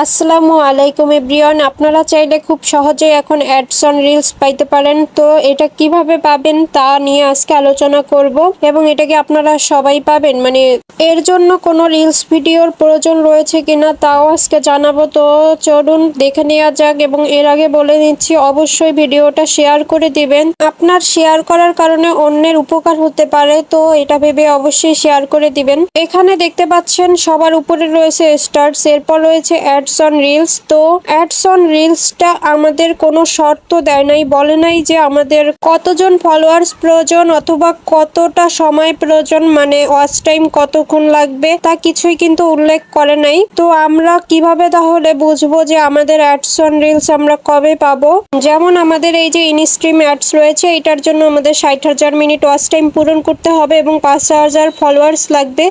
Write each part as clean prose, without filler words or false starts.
আসসালামু আলাইকুম এভরিওয়ান, আপনারা চাইলে খুব সহজেই এখন অ্যাডস অন রিলস পাইতে পারেন। তো এটা কিভাবে পাবেন তা নিয়ে আজকে আলোচনা করব এবং এটাকে আপনারা সবাই পাবেন, মানে এর জন্য কোনো রিলস ভিডিওর প্রয়োজন রয়েছে কিনা তাও আজকে জানাবো। তো চলুন দেখে নেওয়া যাক। এবং এর আগে বলে নিচ্ছি, অবশ্যই ভিডিওটা শেয়ার করে দিবেন। আপনার শেয়ার করার কারণে অন্যের উপকার হতে পারে, তো এটা ভেবে অবশ্যই শেয়ার করে দিবেন। এখানে দেখতে পাচ্ছেন সবার উপরে রয়েছে স্টার্টস, এরপর রয়েছে অ্যাডস অন রিলস। তো অ্যাডস অন রিলসটা আমাদের কোনো শর্ত দেয় নাই, বলে নাই যে আমাদের কতজন ফলোয়ার্স প্রয়োজন অথবা কতটা সময় প্রয়োজন, মানে ওয়াচ টাইম কতক্ষণ লাগবে তা কিছুই কিন্তু উল্লেখ করে নাই। তো আমরা কিভাবে তাহলে বুঝবো যে আমাদের অ্যাডস অন রিলস আমরা কবে পাবো? যেমন আমাদের এই যে ইনস্ট্রিম অ্যাডস রয়েছে, এটার জন্য আমাদের 60,000 মিনিট ওয়াচ টাইম পূরণ করতে হবে এবং 5,000 ফলোয়ার্স লাগবে।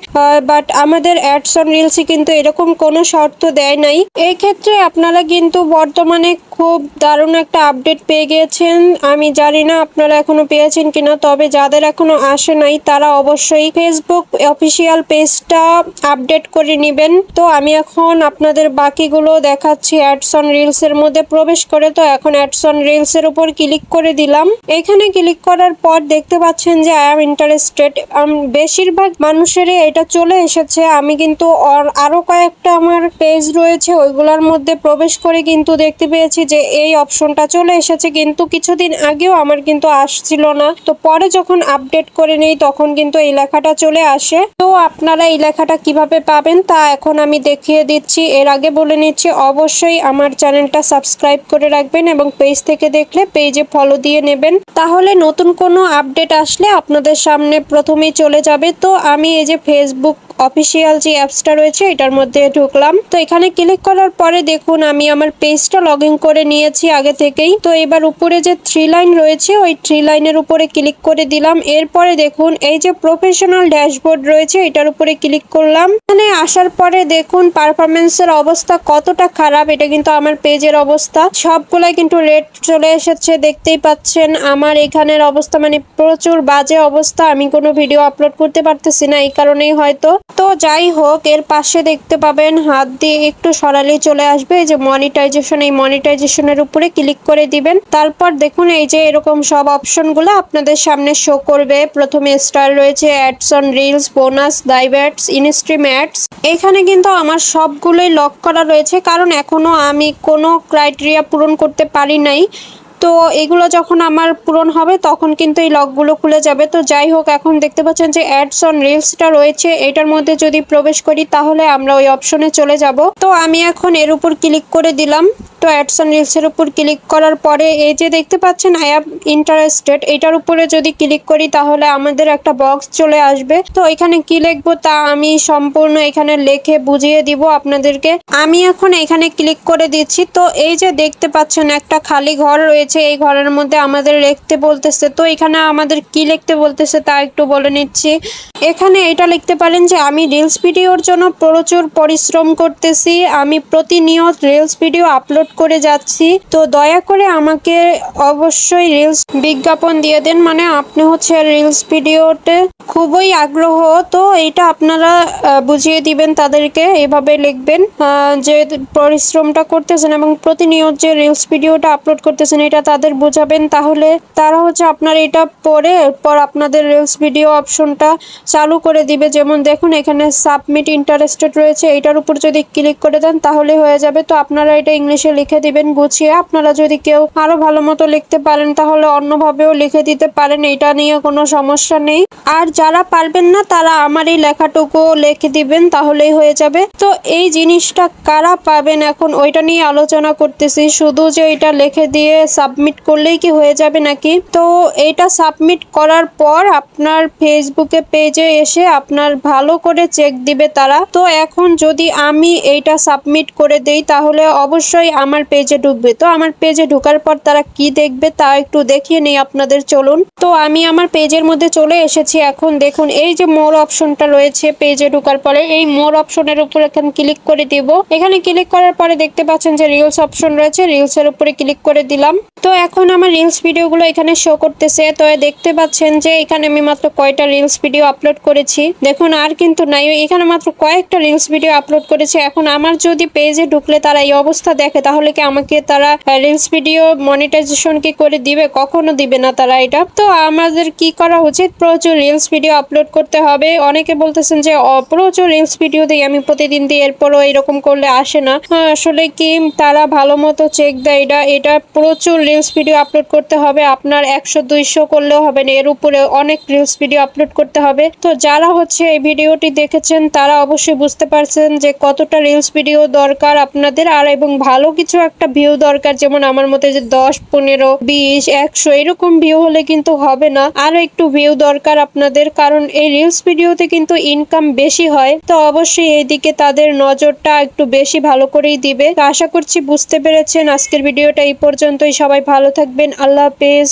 বাট আমাদের অ্যাডস অন রিলসে কিন্তু এরকম কোনো শর্ত দেয় নাই। এই ক্ষেত্রে আপনারা কিন্তু বর্তমানে খুব দারুণ একটা আপডেট পেয়ে গিয়েছেন। আমি জানি না আপনারা এখনো পেয়েছেন কিনা, তবে যাদের এখনো আসে নাই তারা অবশ্যই ফেসবুক অফিসিয়াল পেজটা আপডেট করে নেবেন। তো আমি এখন আপনাদের বাকিগুলো দেখাচ্ছি অ্যাডস অন রিলস এর মধ্যে প্রবেশ করে। তো এখন অ্যাডস অন রিলস এর উপর ক্লিক করে দিলাম। এখানে ক্লিক করার পর দেখতে পাচ্ছেন যে আই এম ইন্টারেস্টেড। বেশিরভাগ মানুষেরই এটা চলে এসেছে। আমি কিন্তু আরো কয়েকটা আমার পেজ রয়েছে, ওইগুলোর মধ্যে প্রবেশ করে কিন্তু দেখতে পেয়েছি যে এই অপশনটা চলে এসেছে, কিন্তু কিছুদিন আগেও আমার কিন্তু আসছিল না। তো পরে যখন আপডেট করে নেই তখন কিন্তু এই লেখাটা চলে আসে। তো আপনারা এই লেখাটা কিভাবে পাবেন তা এখন আমি দেখিয়ে দিচ্ছি। এর আগে বলে নিচ্ছি, অবশ্যই আমার চ্যানেলটা সাবস্ক্রাইব করে রাখবেন এবং পেজ থেকে দেখলে পেজে ফলো দিয়ে নেবেন, তাহলে নতুন কোনো আপডেট আসলে আপনাদের সামনে প্রথমেই চলে যাবে। তো আমি এই যে ফেসবুক অফিসিয়াল যে অ্যাপসটা রয়েছে এটার মধ্যে ঢুকলাম। তো এখানে ক্লিক করার পরে দেখুন আমি আমার পেজটা লগ ইন করে নিয়েছি আগে থেকেই। তো এবার উপরে যে 3 লাইন রয়েছে ওই 3 লাইনের উপরে ক্লিক করে দিলাম। এরপরে দেখুন এই যে প্রফেশনাল ড্যাশবোর্ড রয়েছে এটার উপরে ক্লিক করলাম। এখানে আসার পরে দেখুন পারফরমেন্সের অবস্থা কতটা খারাপ। এটা কিন্তু আমার পেজের অবস্থা, সবগুলাই কিন্তু রেড চলে এসেছে, দেখতেই পাচ্ছেন। আমার এখানের অবস্থা মানে প্রচুর বাজে অবস্থা, আমি কোনো ভিডিও আপলোড করতে পারতেছি না, এই কারণেই হয়তো। তো যাই হোক, এর পাশে দেখতে পাবেন হাত দিয়ে একটু সরালে চলে আসবে এই যে মনিটাইজেশন, এই মনিটাইজেশনের উপরে ক্লিক করে দিবেন। তারপর দেখুন এই যে এরকম সব অপশনগুলো আপনাদের সামনে শো করবে। প্রথমে স্টার রয়েছে, ads on reels, bonus, live ads, instream ads. এখানে কিন্তু আমার সবগুলোই লক করা রয়েছে, কারণ এখনো আমি কোনো ক্রাইটেরিয়া পূরণ করতে পারি নাই। তো এগুলো যখন আমার পূরণ হবে তখন কিন্তু এই লকগুলো খুলে যাবে। তো যাই হোক, এখন দেখতে পাচ্ছেন যে অ্যাডস অন রিলসটা রয়েছে, এটার মধ্যে যদি প্রবেশ করি তাহলে আমরা ওই অপশনে চলে যাব। তো আমি এখন এর উপর ক্লিক করে দিলাম। তো অ্যাডস অন রিলসের উপর ক্লিক করার পরে এই যে দেখতে পাচ্ছেন আই অ্যাম ইন্টারেস্টেড, এটার উপরে যদি ক্লিক করি তাহলে আমাদের একটা বক্স চলে আসবে। তো এখানে কি লিখবো তা আমি সম্পূর্ণ এখানে লিখে বুঝিয়ে দিব আপনাদেরকে। আমি এখন এখানে ক্লিক করে দিচ্ছি। তো এই যে দেখতে পাচ্ছেন একটা খালি ঘর রয়েছে, এই ঘরের মধ্যে আমাদের লিখতে বলতেছে। তো এখানে আমাদের কি লিখতে বলতেছে তা একটু বলে নিচ্ছি। এখানে এটা লিখতে পারেন যে আমি রিলস ভিডিওর জন্য প্রচুর পরিশ্রম করতেছি, আমি প্রতিনিয়ত রিলস ভিডিও আপলোড করে যাচ্ছি, তো দয়া করে আমাকে অবশ্যই রিলস বিজ্ঞাপন দিয়ে দেন। মানে আপনি হচ্ছে রিলস ভিডিওতে খুবই আগ্রহ, তো এটা আপনারা বুঝিয়ে দিবেন তাদেরকে, এভাবে লিখবেন যে পরিশ্রমটা করতেছেন এবং প্রতিনিয়ত যে রিলস ভিডিওটা আপলোড করতেছেন এটা তাদের বোঝাবেন, তাহলে তারা হচ্ছে আপনার এটা পরে এরপর আপনাদের রিলস ভিডিও অপশনটা চালু করে দিবে। যেমন দেখুন এখানে সাবমিট ইন্টারেস্টেড রয়েছে, এটার উপর যদি ক্লিক করে দেন তাহলে হয়ে যাবে। তো আপনারা এটা ইংলিশে লিখে দিবেন গুছিয়ে। আপনারা যদি কেউ আরো ভালো মতো লিখতে পারেন তাহলে অন্যভাবেও লিখে দিতে পারেন, এটা নিয়ে কোনো সমস্যা নেই। আর যারা পারবেন না তারা আমার এই লেখাটুকু লিখে দিবেন, তাহলেই হয়ে যাবে। তো এই জিনিসটা কারা পাবেন এখন ওইটা নিয়ে আলোচনা করতেছি। শুধু যে এটা লিখে দিয়ে সাবমিট করলেই কি হয়ে যাবে নাকি? তো এইটা সাবমিট করার পর আপনার ফেসবুকে পেজে এসে আপনার ভালো করে চেক দিবে তারা। তো এখন যদি আমি এইটা সাবমিট করে দেই তাহলে অবশ্যই আমার পেজে ঢুকবে। তো আমার পেজে ঢোকার পর তারা কি দেখবে তা একটু দেখিয়ে নেই আপনাদের, চলুন। তো আমি আমার পেজের মধ্যে চলে এসেছি এখন। এখন দেখুন এই যে মোর অপশনটা রয়েছে পেজে ঢোকার পরে, এই মোর অপশনের উপর এখানে ক্লিক করে দিব। এখানে ক্লিক করার পরে দেখতে পাচ্ছেন যে রিলস অপশন রয়েছে, রিলস এর উপরে ক্লিক করে দিলাম। তো এখন আমার রিলস ভিডিওগুলো এখানে শো করতেছে। তো দেখতে পাচ্ছেন যে এখানে আমি মাত্র কয়টা রিলস ভিডিও আপলোড করেছি, দেখুন আর কিন্তু নাই, এখানে মাত্র কয়েকটা রিলস ভিডিও আপলোড করেছি। এখন আমার যদি পেজে ঢুকলে তারা এই অবস্থা দেখে, তাহলে কি আমাকে তারা রিলস ভিডিও মনিটাইজেশন কি করে দিবে? কখনো দিবে না তারা এটা। তো আমাদের কি করা উচিত, প্রচুর রিলস ভিডিও আপলোড করতে হবে। অনেকে বলতেছেন যে প্রচুর রিলস ভিডিও দিই আমি প্রতিদিন দিই, এরপরও এরকম করলে আসে না। আসলে কি তারা ভালো মতো চেক দেয়, এটা প্রচুর রিলস ভিডিও আপলোড করতে হবে। আপনার 100-200 করলেও হবে না, এর উপরে অনেক রিলস ভিডিও আপলোড করতে হবে। তো যারা হচ্ছে এই ভিডিওটি দেখেছেন তারা অবশ্যই বুঝতে পারছেন যে কতটা রিলস ভিডিও দরকার আপনাদের, আর এবং ভালো কিছু একটা ভিউ দরকার। যেমন আমার মতে যে 10, 15, 20, 100 এরকম ভিউ হলে কিন্তু হবে না, আরো একটু ভিউ দরকার আপনাদের, কারণ এই রিলস ভিডিওতে কিন্তু ইনকাম বেশি হয়। তো অবশ্যই এইদিকে তাদের নজরটা একটু বেশি ভালো করেই দিবে। তো আশা করছি বুঝতে পেরেছেন। আজকের ভিডিওটা এই পর্যন্তই। সবাই ভালো থাকবেন। আল্লাহ হাফেজ।